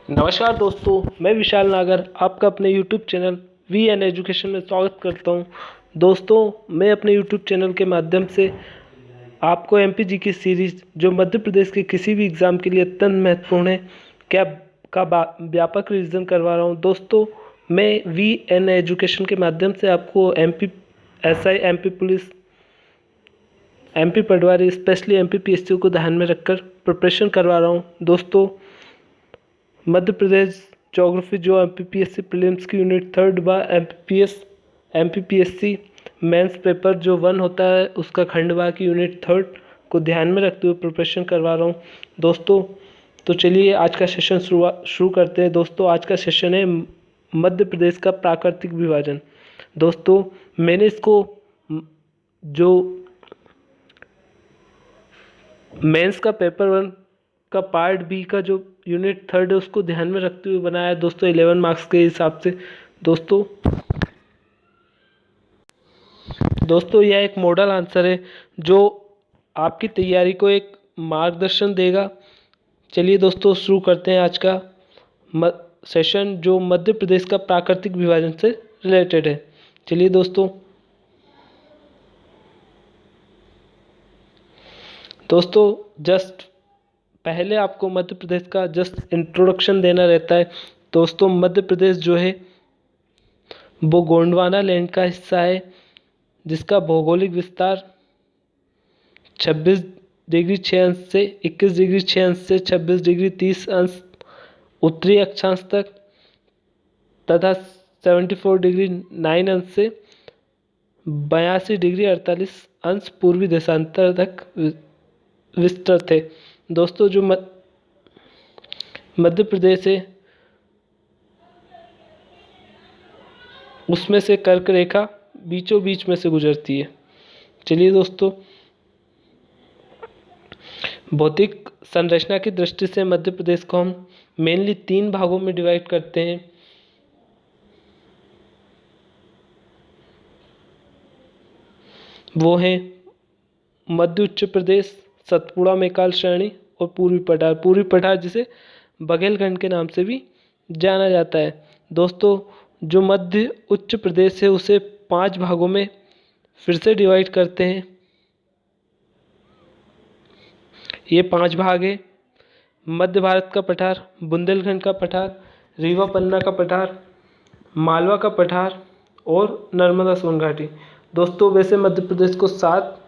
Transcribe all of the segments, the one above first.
नमस्कार दोस्तों, मैं विशाल नागर आपका अपने YouTube channel V an education में स्वागत करता हूं। दोस्तों, मैं अपने YouTube चैनल के माध्यम से आपको एमपीजी की सीरीज जो मध्य प्रदेश के किसी भी एग्ज़ाम के लिए अत्यंत महत्वपूर्ण है क्या का व्यापक रिवीजन करवा रहा हूं। दोस्तों, मैं वी एन एजुकेशन के माध्यम से आपको MP SI, MP police, MP patwari, specially MP PSC को ध्यान में रखकर प्रिपरेशन करवा रहा हूँ। दोस्तों, मध्य प्रदेश ज्योग्राफी जो एमपीपीएससी प्रीलिम्स की यूनिट 3 व एमपीपीएससी मेंस पेपर जो 1 होता है उसका खंडवा की यूनिट 3 को ध्यान में रखते हुए प्रिपरेशन करवा रहा हूँ। दोस्तों, तो चलिए आज का सेशन शुरू करते हैं। दोस्तों, आज का सेशन है मध्य प्रदेश का प्राकृतिक विभाजन। दोस्तों, मैंने इसको जो मेंस का पेपर 1 का पार्ट बी का जो यूनिट 3 है उसको ध्यान में रखते हुए बनाया है दोस्तों, 11 मार्क्स के हिसाब से। दोस्तों यह एक मॉडल आंसर है जो आपकी तैयारी को एक मार्गदर्शन देगा। चलिए दोस्तों शुरू करते हैं आज का सेशन जो मध्य प्रदेश का प्राकृतिक विभाजन से रिलेटेड है। चलिए दोस्तों जस्ट पहले आपको मध्य प्रदेश का जस्ट इंट्रोडक्शन देना रहता है। दोस्तों, मध्य प्रदेश जो है वो गोंडवाना लैंड का हिस्सा है जिसका भौगोलिक विस्तार 26 डिग्री 6 अंश से 21 डिग्री 6 अंश से 26 डिग्री 30 अंश उत्तरी अक्षांश तक तथा 74 डिग्री 9 अंश से 82 डिग्री 48 अंश पूर्वी देशांतर तक विस्तृत है। दोस्तों, जो मध्य प्रदेश है उसमें से कर्क रेखा बीचों बीच में से गुजरती है। चलिए दोस्तों, भौतिक संरचना की दृष्टि से मध्य प्रदेश को हम मेनली 3 भागों में डिवाइड करते हैं। वो हैं मध्य उच्च प्रदेश, सतपुड़ा मैकाल श्रेणी और पूर्वी पठार। पूर्वी पठार जिसे बघेलखंड के नाम से भी जाना जाता है। दोस्तों, जो मध्य उच्च प्रदेश है उसे 5 भागों में फिर से डिवाइड करते हैं। ये 5 भाग है: मध्य भारत का पठार, बुंदेलखंड का पठार, रीवा पन्ना का पठार, मालवा का पठार और नर्मदा सोन घाटी। दोस्तों, वैसे मध्य प्रदेश को 7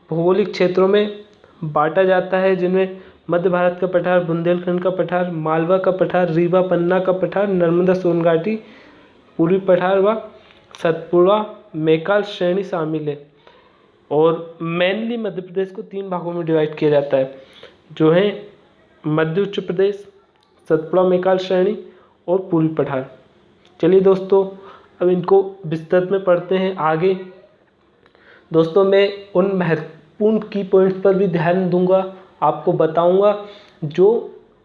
भौगोलिक क्षेत्रों में बांटा जाता है जिनमें मध्य भारत का पठार, बुंदेलखंड का पठार, मालवा का पठार, रीवा पन्ना का पठार, नर्मदा सोन घाटी, पूर्वी पठार व सतपुड़ा मैकाल श्रेणी शामिल है। और मेनली मध्य प्रदेश को 3 भागों में डिवाइड किया जाता है जो है मध्य उच्च प्रदेश, सतपुड़ा मैकाल श्रेणी और पूर्वी पठार। चलिए दोस्तों, अब इनको विस्तृत में पढ़ते हैं आगे। दोस्तों, मैं उन महत्वपूर्ण की पॉइंट्स पर भी ध्यान दूंगा, आपको बताऊंगा जो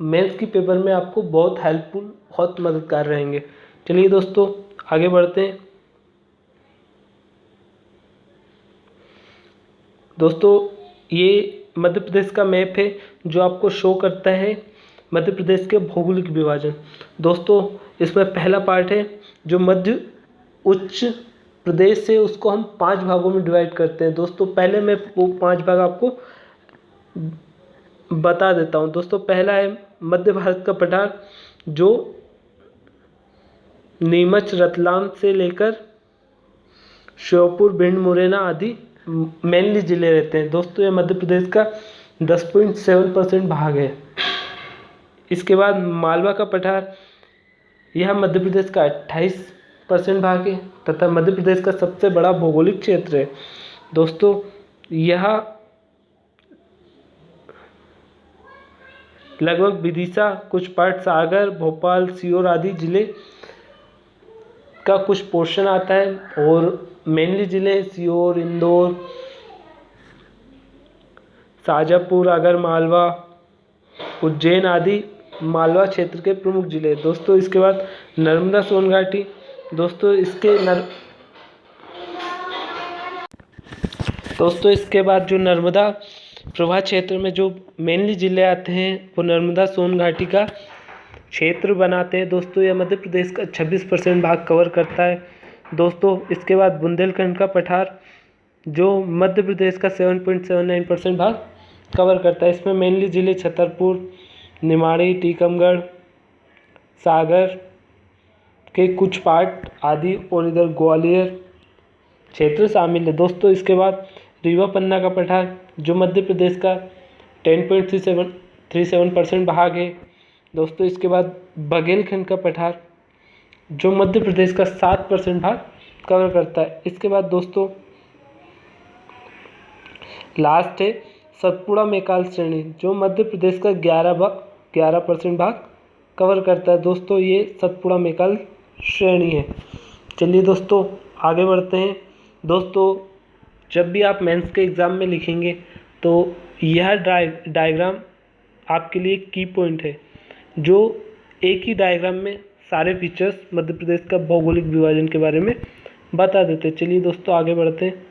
मेंस की पेपर में आपको बहुत हेल्पफुल, बहुत मददगार रहेंगे। चलिए दोस्तों आगे बढ़ते हैं। दोस्तों, ये मध्य प्रदेश का मैप है जो आपको शो करता है मध्य प्रदेश के भौगोलिक विभाजन। दोस्तों, इसमें पहला पार्ट है जो मध्य उच्च प्रदेश है उसको हम 5 भागों में डिवाइड करते हैं। दोस्तों, पहले मैं वो 5 भाग आपको बता देता हूँ। दोस्तों, पहला है मध्य भारत का पठार जो नीमच, रतलाम से लेकर श्योपुर, भिंड, मुरैना आदि मेनली जिले रहते हैं। दोस्तों, ये मध्य प्रदेश का 10.7% भाग है। इसके बाद मालवा का पठार, यह मध्य प्रदेश का 28% भाग है तथा मध्य प्रदेश का सबसे बड़ा भौगोलिक क्षेत्र है। दोस्तों, यह लगभग विदिशा, कुछ पार्ट सागर, भोपाल, सीहोर आदि जिले का कुछ पोर्शन आता है और मेनली जिले सीहोर, इंदौर, शाजापुर, आगर मालवा, उज्जैन आदि मालवा क्षेत्र के प्रमुख जिले। दोस्तों, इसके बाद नर्मदा सोन घाटी। दोस्तों, इसके बाद जो नर्मदा प्रभा क्षेत्र में जो मेनली जिले आते हैं वो नर्मदा सोन घाटी का क्षेत्र बनाते हैं दोस्तों। यह मध्य प्रदेश का 26% भाग कवर करता है दोस्तों। इसके बाद बुंदेलखंड का पठार जो मध्य प्रदेश का 7.79% भाग कवर करता है। इसमें मेनली जिले छतरपुर, निमाड़ी, टीकमगढ़, सागर के कुछ पार्ट आदि और इधर ग्वालियर क्षेत्र शामिल है दोस्तों। इसके बाद रीवा पन्ना का पठार जो मध्य प्रदेश का 10.37% भाग है दोस्तों। इसके बाद बघेलखंड का पठार जो मध्य प्रदेश का 7% भाग कवर करता है। इसके बाद दोस्तों लास्ट है सतपुड़ा मैकाल श्रेणी जो मध्य प्रदेश का 11% भाग कवर करता है दोस्तों। ये सतपुड़ा मैकाल श्रेणी है। चलिए दोस्तों आगे बढ़ते हैं दोस्तों। जब भी आप मेंस के एग्ज़ाम में लिखेंगे तो यह डायग्राम आपके लिए की पॉइंट है जो एक ही डायग्राम में सारे फीचर्स मध्य प्रदेश का भौगोलिक विभाजन के बारे में बता देते हैं। चलिए दोस्तों आगे बढ़ते हैं।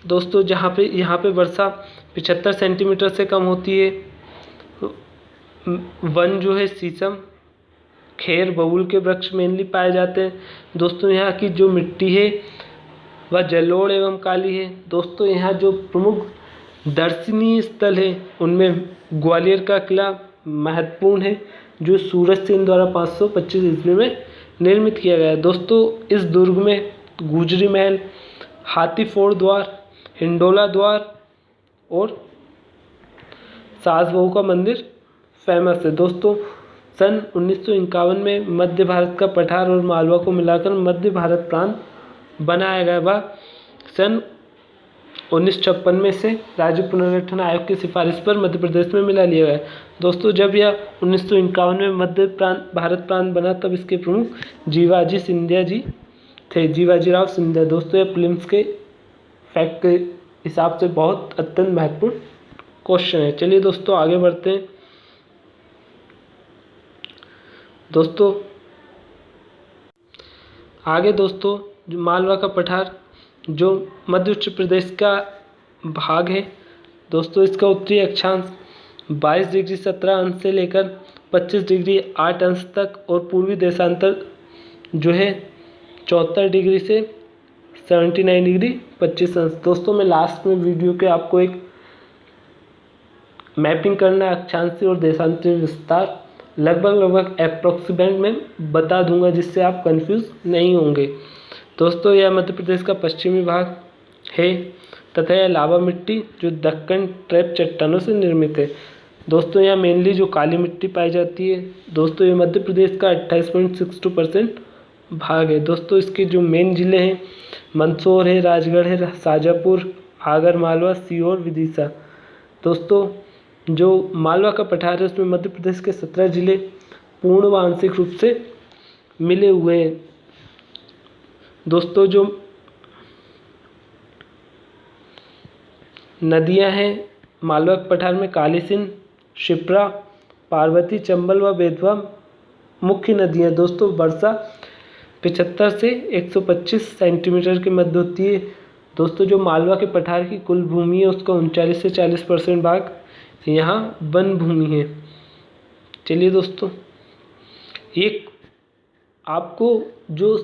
दोस्तों यहाँ पे वर्षा 75 सेंटीमीटर से कम होती है। वन जो है शीशम, खेर, बबूल के वृक्ष मेनली पाए जाते हैं दोस्तों। यहाँ की जो मिट्टी है वह जलोढ़ एवं काली है दोस्तों। यहाँ जो प्रमुख दर्शनीय स्थल है उनमें ग्वालियर का किला महत्वपूर्ण है जो सूरज सेन द्वारा 525 ईस्वी में निर्मित किया गया है दोस्तों। इस दुर्ग में गुजरी महल, हाथीफोड़ द्वार, हिंडोला द्वार और सास बहू का मंदिर फेमस है दोस्तों। सन 1951 में मध्य भारत का पठार और मालवा को मिलाकर मध्य भारत प्रांत बनाया गया। वह सन 1956 में से राज्य पुनर्गठन आयोग की सिफारिश पर मध्य प्रदेश में मिला लिया गया दोस्तों। जब यह 1951 में मध्य भारत प्रांत बना तब इसके प्रमुख जीवाजी सिंधिया जी थे, जीवाजीराव सिंधिया दोस्तों। यह प्रीलिम्स के फैक्ट के हिसाब से बहुत अत्यंत महत्वपूर्ण क्वेश्चन है। चलिए दोस्तों आगे बढ़ते हैं दोस्तों। आगे दोस्तों जो मालवा का पठार जो मध्य उत्तर प्रदेश का भाग है दोस्तों। इसका उत्तरी अक्षांश 22 डिग्री 17 अंश से लेकर 25 डिग्री 8 अंश तक और पूर्वी देशांतर जो है 74 डिग्री से 79 डिग्री 25 अंश दोस्तों। मैं लास्ट में वीडियो के आपको एक मैपिंग करना है अक्षांशीय और देशांतरीय विस्तार लगभग अप्रोक्सीमेट में बता दूंगा जिससे आप कंफ्यूज नहीं होंगे दोस्तों। यह मध्य प्रदेश का पश्चिमी भाग है तथा यह लावा मिट्टी जो दक्कन ट्रैप चट्टानों से निर्मित है दोस्तों। यहाँ मेनली जो काली मिट्टी पाई जाती है दोस्तों। ये मध्य प्रदेश का 28.62% भाग है दोस्तों। इसके जो मेन ज़िले हैं मंदसौर है, राजगढ़ है, शाजापुर, आगर मालवा, सीहोर, विदिशा दोस्तों। जो मालवा का पठार है उसमें मध्य प्रदेश के 17 जिले पूर्ण व आंशिक रूप से मिले हुए हैं दोस्तों। जो नदियां हैं मालवा के पठार में काली सिंध, शिप्रा, पार्वती, चंबल व बेतवा मुख्य नदियां दोस्तों। वर्षा 75 से 125 सेंटीमीटर के मध्य होती है दोस्तों। जो मालवा के पठार की कुल भूमि है उसका 39 से 40% भाग यहाँ वन भूमि है। चलिए दोस्तों एक आपको जो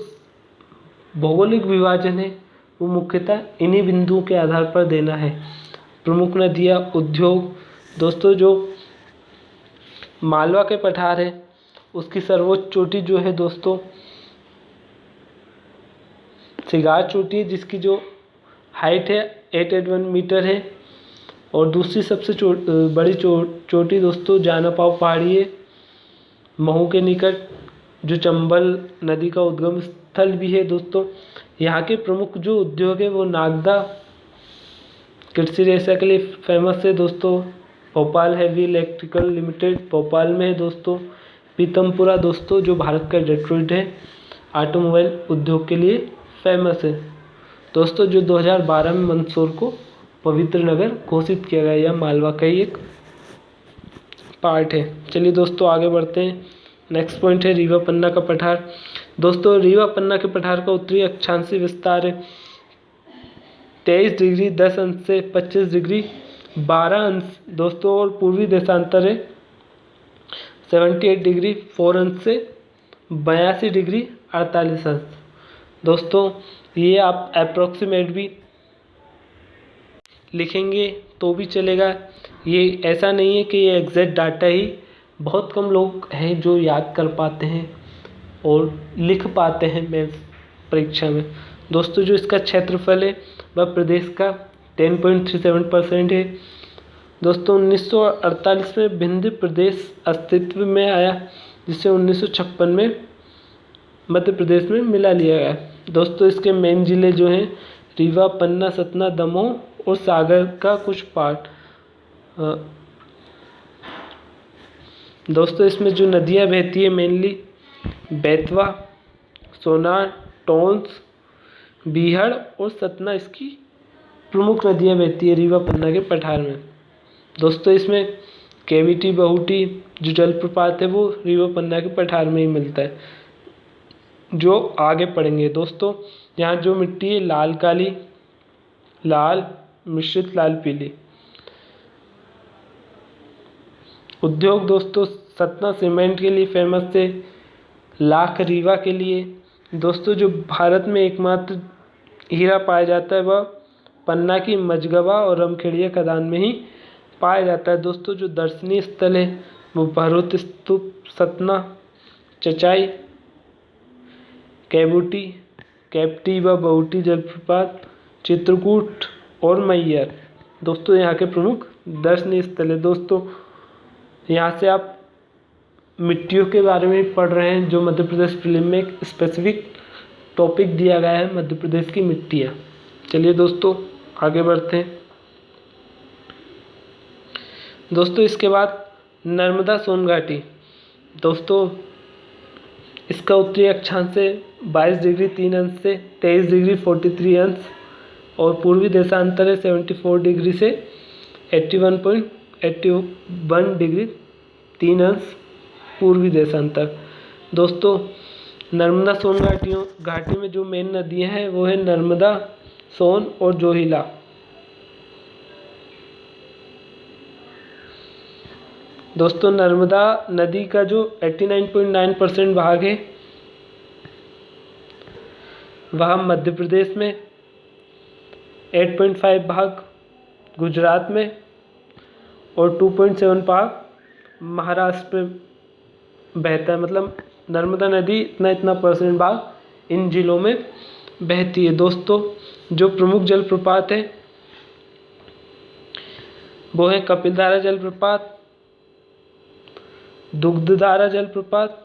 भौगोलिक विभाजन है वो मुख्यतः इन्हीं बिंदुओं के आधार पर देना है। प्रमुख नदियाँ, उद्योग दोस्तों। जो मालवा के पठार है उसकी सर्वोच्च चोटी जो है दोस्तों सिगार चोटी है जिसकी जो हाइट है 881 मीटर है। और दूसरी सबसे बड़ी चोटी दोस्तों जानापाव पहाड़ी है महू के निकट जो चंबल नदी का उद्गम स्थल भी है दोस्तों। यहाँ के प्रमुख जो उद्योग है वो नागदा कृषि रेशा के लिए फेमस है दोस्तों। Bhopal heavy electrical limited Bhopal में है दोस्तों। पीतमपुरा दोस्तों जो भारत का डेट्रॉइट है ऑटोमोबाइल उद्योग के लिए फेमस है दोस्तों। जो 2012 में मंदसौर को पवित्र नगर घोषित किया गया, यह मालवा का ही एक पार्ट है। चलिए दोस्तों आगे बढ़ते हैं। नेक्स्ट पॉइंट है रीवा पन्ना का पठार दोस्तों। रीवा पन्ना के पठार का उत्तरी अक्षांशीय विस्तार है 23 डिग्री 10 अंश से 25 डिग्री 12 अंश दोस्तों, और पूर्वी देशांतर है 78 डिग्री 4 अंश से 82 डिग्री 48 अंश। दोस्तों ये आप अप्रोक्सीमेट भी लिखेंगे तो भी चलेगा, ये ऐसा नहीं है कि ये एग्जैक्ट डाटा ही, बहुत कम लोग हैं जो याद कर पाते हैं और लिख पाते हैं मेंस परीक्षा में। दोस्तों जो इसका क्षेत्रफल है वह प्रदेश का 10.37% है। दोस्तों 1948 में विंध्य प्रदेश अस्तित्व में आया, जिसे 1956 में मध्य प्रदेश में मिला लिया गया। दोस्तों इसके मेन जिले जो हैं रीवा, पन्ना, सतना, दमोह और सागर का कुछ पार्ट। दोस्तों इसमें जो नदियाँ बहती है मेनली बेतवा, सोनार, टोंस, बीहड़ और सतना इसकी प्रमुख नदियाँ बहती है रीवा पन्ना के पठार में। दोस्तों इसमें केवीटी, बहुटी जो जलप्रपात है वो रीवा पन्ना के पठार में ही मिलता है, जो आगे पढ़ेंगे। दोस्तों यहाँ जो मिट्टी है लाल काली, लाल मिश्रित लाल पीली। उद्योग दोस्तों सतना सीमेंट के लिए फेमस है, लाख रीवा के लिए। दोस्तों जो भारत में एकमात्र हीरा पाया जाता है वह पन्ना की मझगवा और रमखेड़िया खदान में ही पाया जाता है। दोस्तों जो दर्शनीय स्थल है वो भरूच स्तूप, सतना, चचाई, केवुटी, केप्टी व बहुटी जलप्रपात, चित्रकूट और मैयर दोस्तों यहाँ के प्रमुख दर्शनीय स्थल है। दोस्तों यहाँ से आप मिट्टियों के बारे में पढ़ रहे हैं, जो मध्य प्रदेश फिल्म में एक स्पेसिफिक टॉपिक दिया गया है मध्य प्रदेश की मिट्टियाँ। चलिए दोस्तों आगे बढ़ते हैं। दोस्तों इसके बाद नर्मदा सोन घाटी। दोस्तों इसका उत्तरी अक्षांश से 22 डिग्री 3 अंश से 23 डिग्री 43 अंश और पूर्वी देशांतर है 74 डिग्री से 81.81 डिग्री 3 अंश पूर्वी देशांतर। दोस्तों नर्मदा सोन घाटी में जो मेन नदियां हैं वो है नर्मदा, सोन और जोहिला। दोस्तों नर्मदा नदी का जो 89.9% भाग है वह मध्य प्रदेश में, 8.5 भाग गुजरात में और 2.7 भाग महाराष्ट्र में बहता है। मतलब नर्मदा नदी इतना परसेंट भाग इन जिलों में बहती है। दोस्तों जो प्रमुख जलप्रपात है वो है कपिलधारा जलप्रपात, दुग्धधारा जलप्रपात,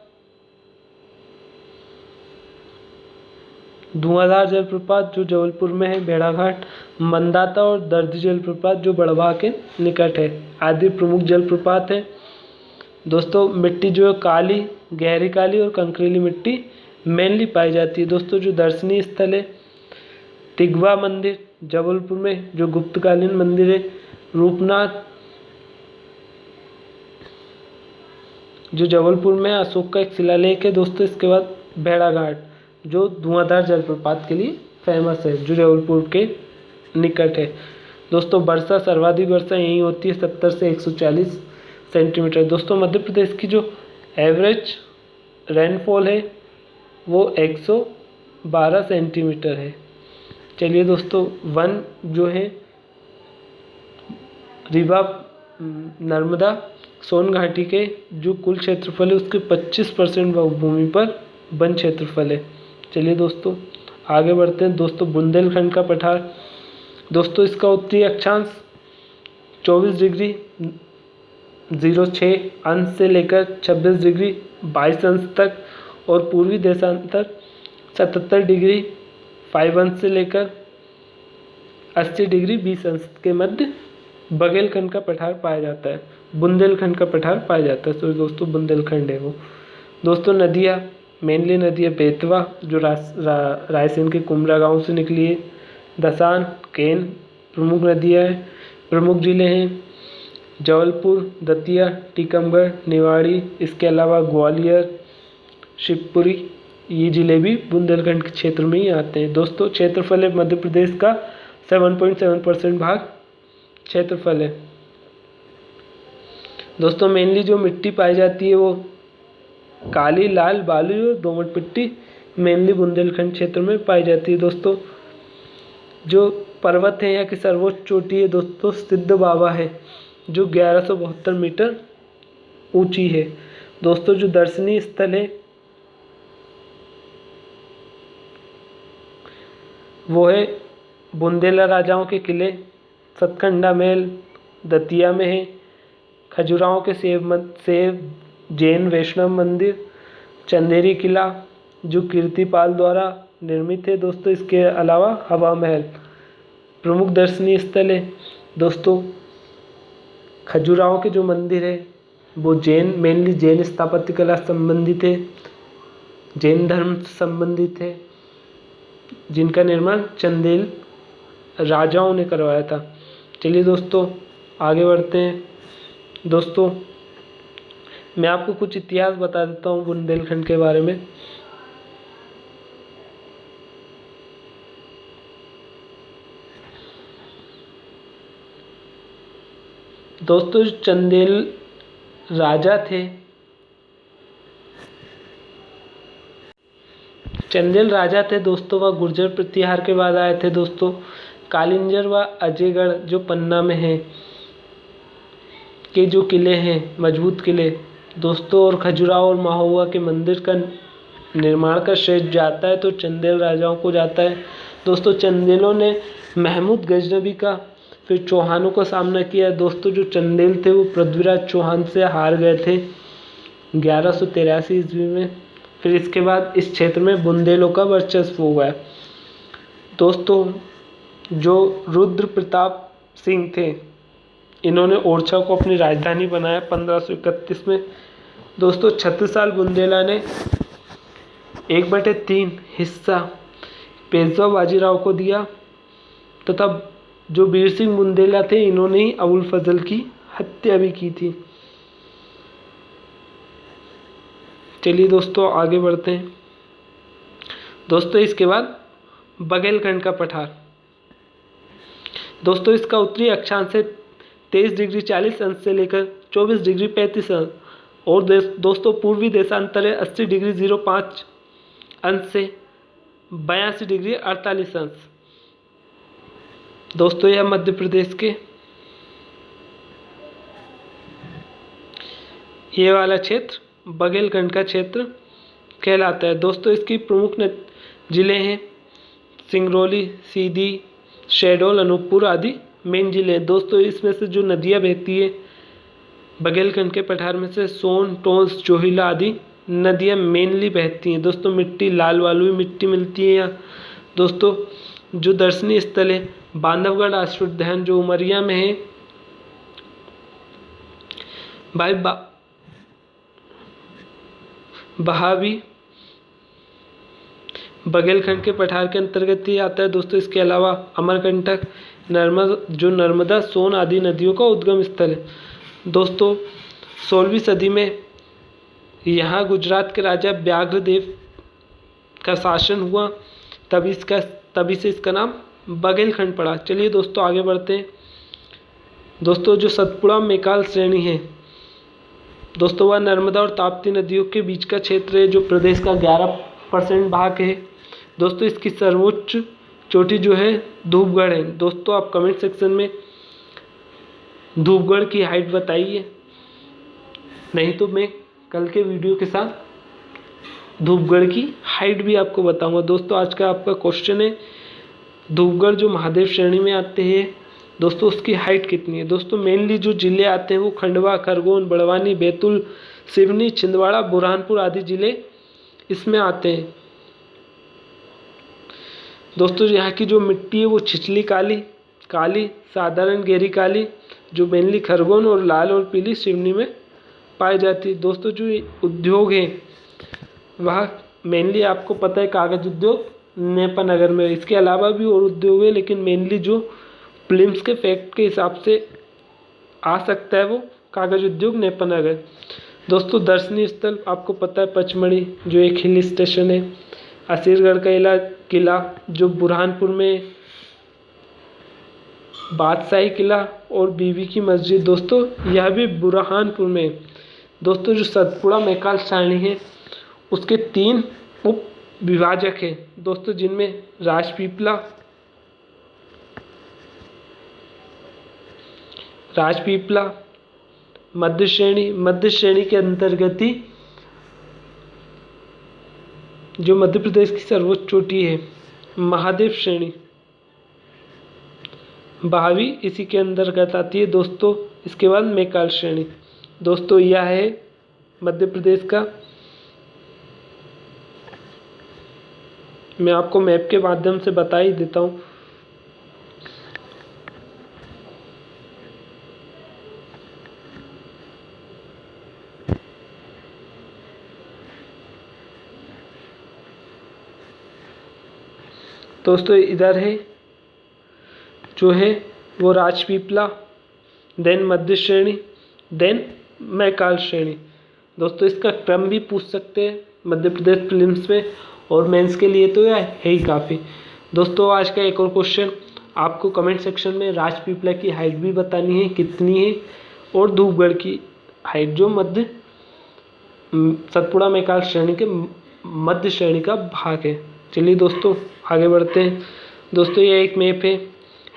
धुआंधार जलप्रपात जो जबलपुर में है भेड़ाघाट, मंदाता और दर्द जलप्रपात जो बड़वाह के निकट है आदि प्रमुख जलप्रपात है। दोस्तों मिट्टी जो है काली, गहरी काली और कंकरीली मिट्टी मेनली पाई जाती है। दोस्तों जो दर्शनीय स्थल है तिगवा मंदिर जबलपुर में जो गुप्तकालीन मंदिर है, रूपनाथ जो जबलपुर में अशोक का एक शिलालेख है। दोस्तों इसके बाद भेड़ाघाट जो धुआंधार जलप्रपात के लिए फेमस है जो जबलपुर के निकट है। दोस्तों वर्षा सर्वाधिक वर्षा यहीं होती है 70 से 140 सेंटीमीटर। दोस्तों मध्य प्रदेश की जो एवरेज रेनफॉल है वो 112 सेंटीमीटर है। चलिए दोस्तों वन जो है रीवा नर्मदा सोन घाटी के जो कुल क्षेत्रफल है उसके 25% भूमि पर वन क्षेत्रफल है। चलिए दोस्तों आगे बढ़ते हैं। दोस्तों बुंदेलखंड का पठार। दोस्तों इसका उत्तरी अक्षांश 24 डिग्री 06 अंश से लेकर 26 डिग्री 22 अंश तक और पूर्वी देशांतर 77 डिग्री 5 अंश से लेकर 80 डिग्री 20 अंश के मध्य बघेलखंड का पठार पाया जाता है, बुंदेलखंड का पठार पाया जाता है। तो दोस्तों बुंदेलखंड है वो। दोस्तों नदियाँ मेनली नदियाँ बेतवा जो रायसेन के कुमरा गांव से निकली है, दसान, केन प्रमुख नदियाँ हैं। प्रमुख जिले हैं जबलपुर, दतिया, टीकमगढ़, निवाड़ी, इसके अलावा ग्वालियर, शिवपुरी, ये जिले भी बुंदेलखंड के क्षेत्र में ही आते हैं। दोस्तों क्षेत्रफल है मध्य प्रदेश का 7.7% भाग क्षेत्रफल है। दोस्तों मेनली जो मिट्टी पाई जाती है वो काली, लाल, बालू और दोमट मिट्टी मेनली बुंदेलखंड क्षेत्र में पाई जाती है। दोस्तों जो पर्वत है यहाँ की सर्वोच्च चोटी है दोस्तों सिद्ध बाबा है, जो 1172 मीटर ऊंची है। दोस्तों जो दर्शनीय स्थल है वो है बुंदेला राजाओं के किले, सतखंडा महल दतिया में है, खजुराहो के सेव जैन वैष्णव मंदिर, चंदेरी किला जो कीर्तिपाल द्वारा निर्मित है। दोस्तों इसके अलावा हवा महल प्रमुख दर्शनीय स्थल है। दोस्तों खजुराहो के जो मंदिर है वो मेनली जैन स्थापत्य कला संबंधित है, जैन धर्म संबंधित है, जिनका निर्माण चंदेल राजाओं ने करवाया था। चलिए दोस्तों आगे बढ़ते हैं। दोस्तों मैं आपको कुछ इतिहास बता देता हूँ बुंदेलखंड के बारे में। दोस्तों चंदेल राजा थे, दोस्तों वह गुर्जर प्रतिहार के बाद आए थे। दोस्तों कालिंजर व अजयगढ़ जो पन्ना में है के जो किले हैं मजबूत किले दोस्तों, और खजुराहो और महोबा के मंदिर का निर्माण का श्रेय जाता है तो चंदेल राजाओं को जाता है। दोस्तों चंदेलों ने महमूद गजनबी का फिर चौहानों का सामना किया। दोस्तों जो चंदेल थे वो पृथ्वीराज चौहान से हार गए थे 1183 ईस्वी में। फिर इसके बाद इस क्षेत्र में बुंदेलों का वर्चस्व हो गया। दोस्तों जो रुद्र प्रताप सिंह थे इन्होंने ओरछा को अपनी राजधानी बनाया 1531 में। दोस्तों छत्रसाल बुंदेला ने 1/3 हिस्सा पेशवा बाजीराव को दिया तथा जो वीर सिंह बुंदेला थे इन्होंने ही अबुल फजल की हत्या भी की थी। चलिए दोस्तों आगे बढ़ते हैं। दोस्तों इसके बाद बघेलखंड का पठार। दोस्तों इसका उत्तरी अक्षांश से 23 डिग्री 40 अंश से लेकर 24 डिग्री 35 अंश और दोस्तों पूर्वी देशांतर है 80 डिग्री 05 अंश से 82 डिग्री 48 अंश। दोस्तों यह मध्य प्रदेश के ये वाला क्षेत्र बघेलखंड का क्षेत्र कहलाता है। दोस्तों इसकी प्रमुख जिले हैं सिंगरौली, सीधी, शहडोल, अनूपपुर आदि मेन जिले हैं। दोस्तों इसमें से जो नदियाँ बहती है बघेलखंड के पठार में से सोन, टोंस, जोहिला आदि नदियाँ मेनली बहती हैं। दोस्तों मिट्टी लाल वालुई मिट्टी मिलती है यहाँ। दोस्तों जो दर्शनीय स्थल है बांधवगढ़ राष्ट्रीय उद्यान जो उमरिया में है। भाई बहावी बघेलखंड के पठार के अंतर्गत ही आता है। दोस्तों इसके अलावा अमरकंटक, नर्मदा, सोन आदि नदियों का उद्गम स्थल है। दोस्तों 16वीं सदी में यहाँ गुजरात के राजा व्याघ्रदेव का शासन हुआ, तभी से इसका नाम बघेलखंड पड़ा। चलिए दोस्तों आगे बढ़ते हैं। दोस्तों जो सतपुड़ा मेकाल श्रेणी है दोस्तों वह नर्मदा और ताप्ती नदियों के बीच का क्षेत्र है जो प्रदेश का 11% भाग है। दोस्तों इसकी सर्वोच्च चोटी जो है धूपगढ़ है। दोस्तों आप कमेंट सेक्शन में धूपगढ़ की हाइट बताइए, नहीं तो मैं कल के वीडियो के साथ धूपगढ़ की हाइट भी आपको बताऊंगा। दोस्तों आज का आपका क्वेश्चन है धूपगढ़ जो महादेव श्रेणी में आते हैं दोस्तों उसकी हाइट कितनी है। दोस्तों मेनली जो जिले आते हैं वो खंडवा, खरगोन, बड़वानी, बैतूल, सिवनी, छिंदवाड़ा, बुरहानपुर आदि जिले इसमें आते हैं। दोस्तों यहाँ की जो मिट्टी है वो छिछली काली, साधारण गहरी काली जो मेनली खरगोन और लाल और पीली सिवनी में पाई जाती है। दोस्तों जो उद्योग है वह मेनली आपको पता है कागज उद्योग नेपानगर में। इसके अलावा भी और उद्योग है लेकिन मेनली जो फिल्म्स के फैक्ट के हिसाब से आ सकता है वो कागज उद्योग नेपानगर। दोस्तों दर्शनीय स्थल आपको पता है पचमढ़ी जो एक हिल स्टेशन है, असीरगढ़ का किला जो बुरहानपुर में बादशाही किला और बीबी की मस्जिद। दोस्तों यह भी बुरहानपुर में। दोस्तों जो सतपुड़ा मैकाल सारणी है उसके 3 उप विभाजक हैं दोस्तों, जिनमें राजपीपला मध्य श्रेणी के अंतर्गत ही जो मध्य प्रदेश की सर्वोच्च चोटी है महादेव श्रेणी, भावी इसी के अंतर्गत आती है दोस्तों। इसके बाद मैकाल श्रेणी। दोस्तों यह है मध्य प्रदेश का। मैं आपको मैप के माध्यम से बता ही देता हूँ। दोस्तों इधर है जो है वो राजपीपला, देन मध्य श्रेणी, देन मैकाल श्रेणी। दोस्तों इसका क्रम भी पूछ सकते हैं मध्य प्रदेश प्रीलिम्स में, और मेंस के लिए तो यह है ही काफ़ी। दोस्तों आज का एक और क्वेश्चन, आपको कमेंट सेक्शन में राजपीपला की हाइट भी बतानी है कितनी है, और धूपगढ़ की हाइट जो मध्य सतपुड़ा मैकाल श्रेणी के मध्य श्रेणी का भाग है। चलिए दोस्तों आगे बढ़ते हैं। दोस्तों ये एक मैप है,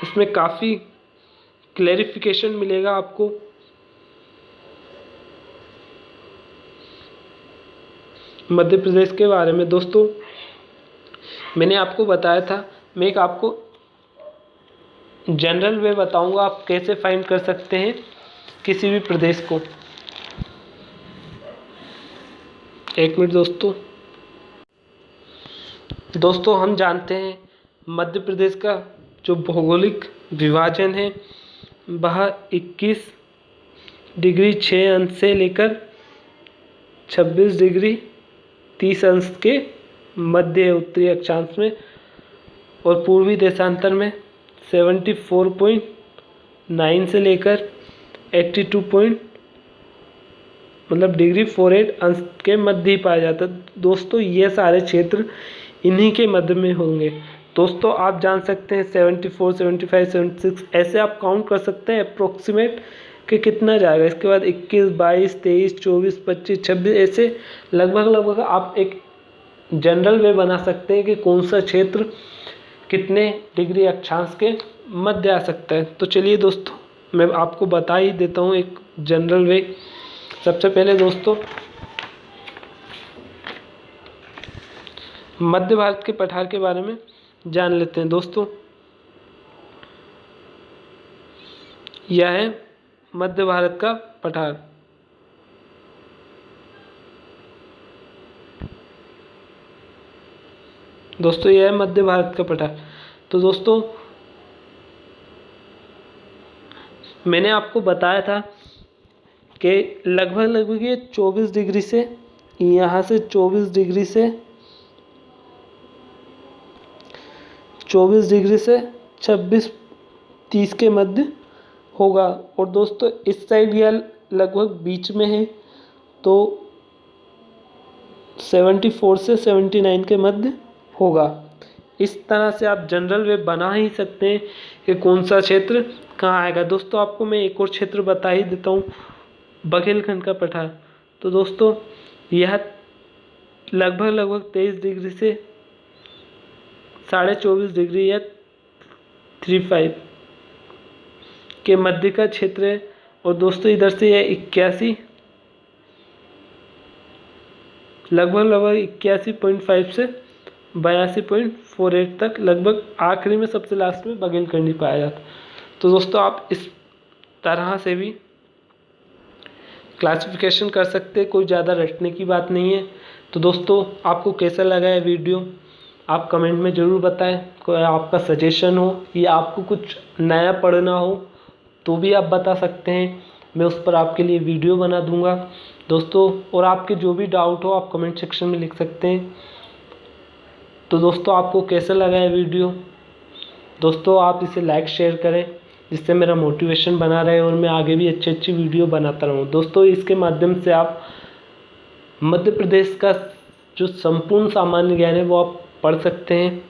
इसमें काफ़ी क्लैरिफिकेशन मिलेगा आपको। मध्य प्रदेश के बारे में दोस्तों मैंने आपको बताया था, मैं एक आपको जनरल वे बताऊंगा आप कैसे फाइंड कर सकते हैं किसी भी प्रदेश को। एक मिनट दोस्तों हम जानते हैं मध्य प्रदेश का जो भौगोलिक विभाजन है वह 21 डिग्री 6 अंश से लेकर 26 डिग्री 30 अंश के मध्य उत्तरी अक्षांश में, और पूर्वी देशांतर में 74.9 से लेकर 82 डिग्री 48 अंश के मध्य ही पाया जाता है। दोस्तों ये सारे क्षेत्र इन्हीं के मध्य में होंगे। दोस्तों आप जान सकते हैं 74, 75, 76 ऐसे आप काउंट कर सकते हैं अप्रोक्सीमेट कि कितना जाएगा। इसके बाद 21, 22, 23, 24, 25, 26 ऐसे लगभग आप एक जनरल वे बना सकते हैं कि कौन सा क्षेत्र कितने डिग्री अक्षांश के मध्य आ सकता है। तो चलिए दोस्तों मैं आपको बता ही देता हूँ एक जनरल वे। सबसे पहले दोस्तों मध्य भारत के पठार के बारे में जान लेते हैं। दोस्तों यह है मध्य भारत का पठार। दोस्तों यह है मध्य भारत का पठार। तो दोस्तों मैंने आपको बताया था कि लगभग ये 24 डिग्री से यहाँ से 24 डिग्री से 26-30 के मध्य होगा। और दोस्तों इस साइड यह लगभग बीच में है, तो 74 से 79 के मध्य होगा। इस तरह से आप जनरल वे बना ही सकते हैं कि कौन सा क्षेत्र कहाँ आएगा। दोस्तों आपको मैं एक और क्षेत्र बता ही देता हूँ, बघेलखंड का पठार। तो दोस्तों यह लगभग 23 डिग्री से 24.5 डिग्री या 35 के मध्य का क्षेत्र है। और दोस्तों इधर से यह 81 लगभग 81.5 से 82.48 तक लगभग आखिरी में सबसे लास्ट में बघेलखंड पाया जाता। तो दोस्तों आप इस तरह से भी क्लासिफिकेशन कर सकते हैं, कोई ज़्यादा रटने की बात नहीं है। तो दोस्तों आपको कैसा लगा है वीडियो आप कमेंट में ज़रूर बताएं। कोई आपका सजेशन हो या आपको कुछ नया पढ़ना हो तो भी आप बता सकते हैं, मैं उस पर आपके लिए वीडियो बना दूंगा दोस्तों। और आपके जो भी डाउट हो आप कमेंट सेक्शन में लिख सकते हैं। तो दोस्तों आपको कैसा लगा है वीडियो, दोस्तों आप इसे लाइक शेयर करें जिससे मेरा मोटिवेशन बना रहे और मैं आगे भी अच्छी वीडियो बनाता रहूँ। दोस्तों इसके माध्यम से आप मध्य प्रदेश का जो संपूर्ण सामान्य ज्ञान है वो आप पढ़ सकते हैं।